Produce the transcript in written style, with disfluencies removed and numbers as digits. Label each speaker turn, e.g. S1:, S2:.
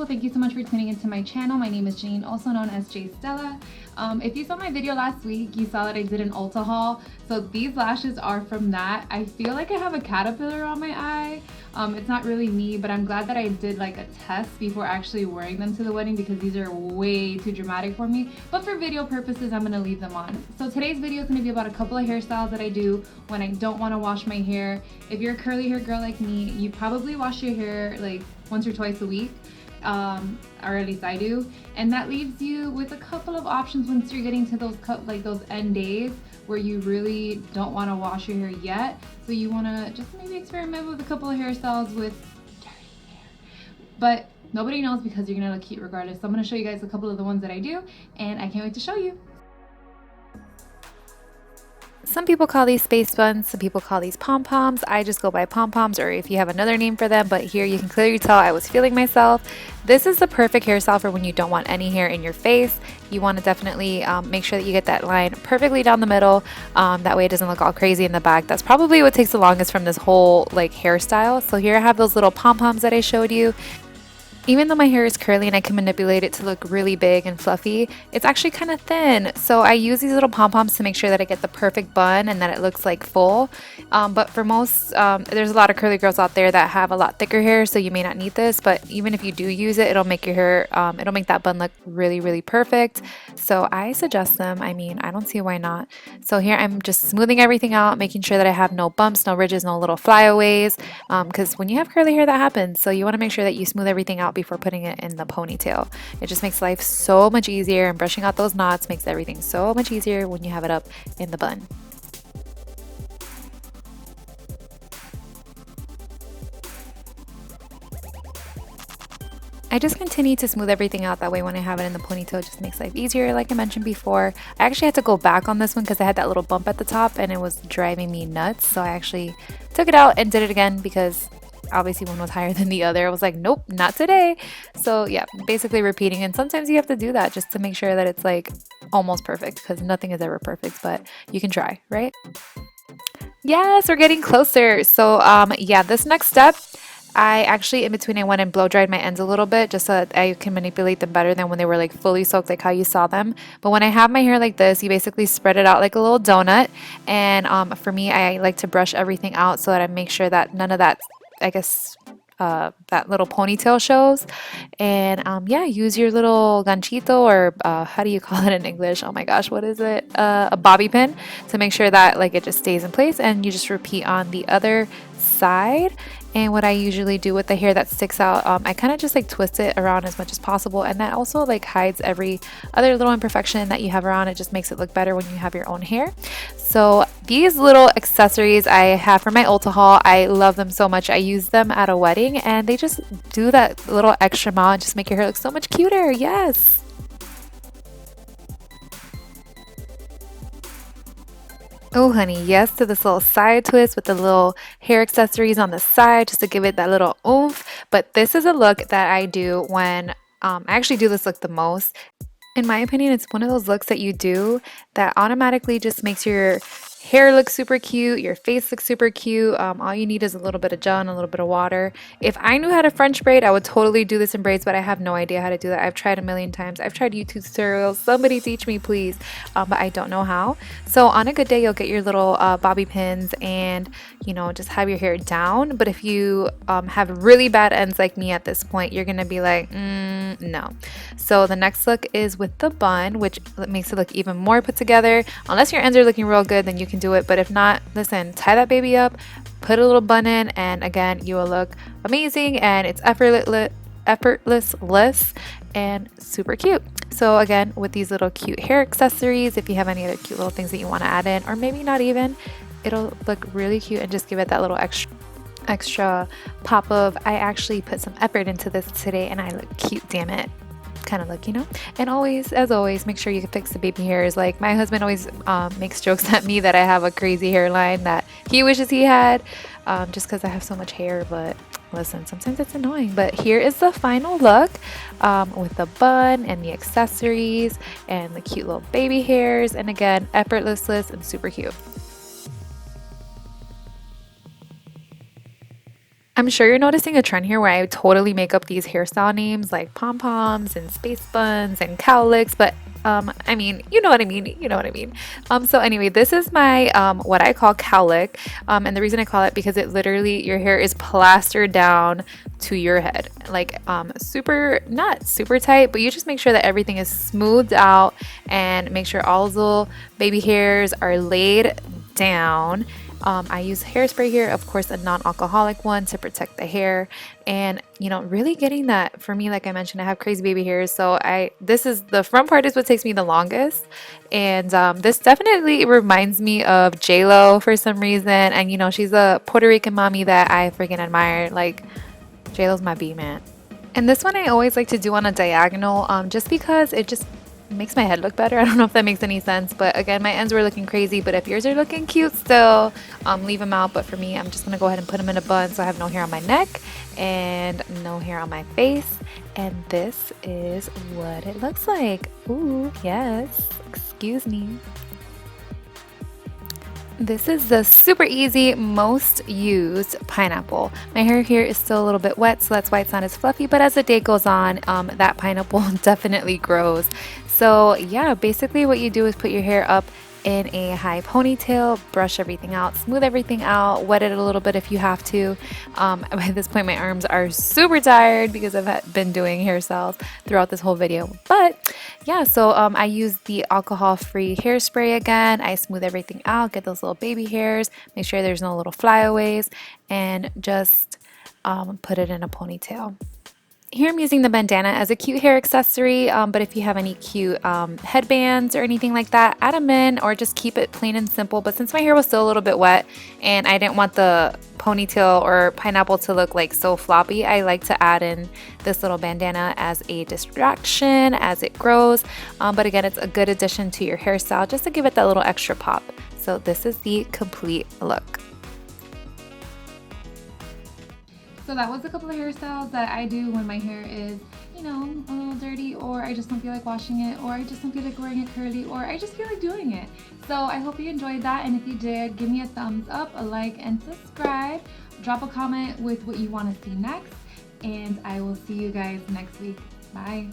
S1: people, thank you so much for tuning into my channel. My name is Jane, also known as Stella. If you saw my video last week, you saw that I did an Ulta haul. So these lashes are from that. I feel like I have a caterpillar on my eye. It's not really me, but I'm glad that I did like a test before actually wearing them to the wedding because these are way too dramatic for me. But for video purposes, I'm gonna leave them on. So today's video is gonna be about a couple of hairstyles that I do when I don't wanna wash my hair. If you're a curly hair girl like me, you probably wash your hair like once or twice a week. Or at least I do, and that leaves you with a couple of options once you're getting to those end days where you really don't want to wash your hair yet. So you want to just maybe experiment with a couple of hairstyles with dirty hair, but nobody knows because you're gonna look cute regardless. So I'm gonna show you guys a couple of the ones that I do, and I can't wait to show you.
S2: Some people call these space buns, some people call these pom-poms. I just go by pom-poms, or if you have another name for them, but here you can clearly tell I was feeling myself. This is the perfect hairstyle for when you don't want any hair in your face. You want to definitely make sure that you get that line perfectly down the middle. That way it doesn't look all crazy in the back. That's probably what takes the longest from this whole like hairstyle. So here I have those little pom-poms that I showed you. Even though my hair is curly and I can manipulate it to look really big and fluffy, it's actually kind of thin. So I use these little pom-poms to make sure that I get the perfect bun and that it looks like full. But for most, there's a lot of curly girls out there that have a lot thicker hair, so you may not need this. But even if you do use it, it'll make your hair, it'll make that bun look really, really perfect. So I suggest them. I mean, I don't see why not. So here I'm just smoothing everything out, making sure that I have no bumps, no ridges, no little flyaways. Because when you have curly hair, that happens. So you want to make sure that you smooth everything out before putting it in the ponytail. It just makes life so much easier, and brushing out those knots makes everything so much easier when you have it up in the bun. I just continue to smooth everything out, that way when I have it in the ponytail it just makes life easier. Like I mentioned before, I actually had to go back on this one because I had that little bump at the top and it was driving me nuts. So I actually took it out and did it again because obviously one was higher than the other. I was like, nope, not today. So yeah, basically repeating, and sometimes you have to do that just to make sure that it's like almost perfect, because nothing is ever perfect, but you can try, right? Yes, we're getting closer. So yeah, this next step, I actually in between I went and blow dried my ends a little bit just so that I can manipulate them better than when they were like fully soaked, like how you saw them. But when I have my hair like this, you basically spread it out like a little donut. And for me, I like to brush everything out so that I make sure that none of that, I guess, that little ponytail shows. And yeah, use your little ganchito, or how do you call it in English? Oh my gosh, what is it? A bobby pin, to make sure that like it just stays in place, and you just repeat on the other side. And what I usually do with the hair that sticks out, I kind of just like twist it around as much as possible, and that also like hides every other little imperfection that you have around. It just makes it look better when you have your own hair. So these little accessories I have for my Ulta haul, I love them so much. I use them at a wedding and they just do that little extra mile and just make your hair look so much cuter. Yes. Oh, honey, yes to this little side twist with the little hair accessories on the side just to give it that little oomph. But this is a look that I do when I actually do this look the most. In my opinion, it's one of those looks that you do that automatically just makes your hair look super cute, your face looks super cute. All you need is a little bit of gel and a little bit of water. If I knew how to French braid, I would totally do this in braids, but I have no idea how to do that. I've tried a million times. I've tried YouTube tutorials. Somebody teach me, please. But I don't know how. So on a good day, you'll get your little bobby pins and, you know, just have your hair down. But if you have really bad ends like me at this point, you're going to be like, no. So the next look is with the bun, which makes it look even more put together. Unless your ends are looking real good, then you can do it. But if not, listen, tie that baby up, put a little bun in, and again, you will look amazing, and it's effortless and super cute. So again, with these little cute hair accessories, if you have any other cute little things that you want to add in, or maybe not even, it'll look really cute and just give it that little extra pop of, I actually put some effort into this today and I look cute, damn it, kind of look, you know. And always, as always, make sure you can fix the baby hairs. Like my husband always makes jokes at me that I have a crazy hairline that he wishes he had, just because I have so much hair. But listen, sometimes it's annoying. But here is the final look with the bun and the accessories and the cute little baby hairs, and again, effortless and super cute. I'm sure you're noticing a trend here where I totally make up these hairstyle names like pom-poms and space buns and cowlicks, but I mean, you know what I mean, you know what I mean. So anyway, this is my what I call cowlick, and the reason I call it because it literally your hair is plastered down to your head, like super not super tight, but you just make sure that everything is smoothed out and make sure all the little baby hairs are laid down. I use hairspray here, of course, a non-alcoholic one to protect the hair, and you know, really getting that for me. Like I mentioned, I have crazy baby hairs, so this is the front part is what takes me the longest, and this definitely reminds me of J-Lo for some reason, and you know, she's a Puerto Rican mommy that I freaking admire. Like J-Lo's my B man. And this one I always like to do on a diagonal, just because it just makes my head look better. I don't know if that makes any sense, but again, my ends were looking crazy, but if yours are looking cute still, leave them out. But for me, I'm just gonna go ahead and put them in a bun so I have no hair on my neck and no hair on my face. And this is what it looks like. Ooh, yes, excuse me. This is the super easy, most used pineapple. My hair here is still a little bit wet, so that's why it's not as fluffy, but as the day goes on, that pineapple definitely grows. So yeah, basically what you do is put your hair up in a high ponytail, brush everything out, smooth everything out, wet it a little bit if you have to. By this point, my arms are super tired because I've been doing hairstyles throughout this whole video. But yeah, so I use the alcohol-free hairspray again. I smooth everything out, get those little baby hairs, make sure there's no little flyaways, and just put it in a ponytail. Here I'm using the bandana as a cute hair accessory, but if you have any cute headbands or anything like that, add them in or just keep it plain and simple. But since my hair was still a little bit wet and I didn't want the ponytail or pineapple to look like so floppy, I like to add in this little bandana as a distraction as it grows. But again, it's a good addition to your hairstyle just to give it that little extra pop. So this is the complete look.
S1: So that was a couple of hairstyles that I do when my hair is, you know, a little dirty, or I just don't feel like washing it, or I just don't feel like wearing it curly, or I just feel like doing it. So I hope you enjoyed that, and if you did, give me a thumbs up, a like, and subscribe. Drop a comment with what you want to see next, and I will see you guys next week. Bye.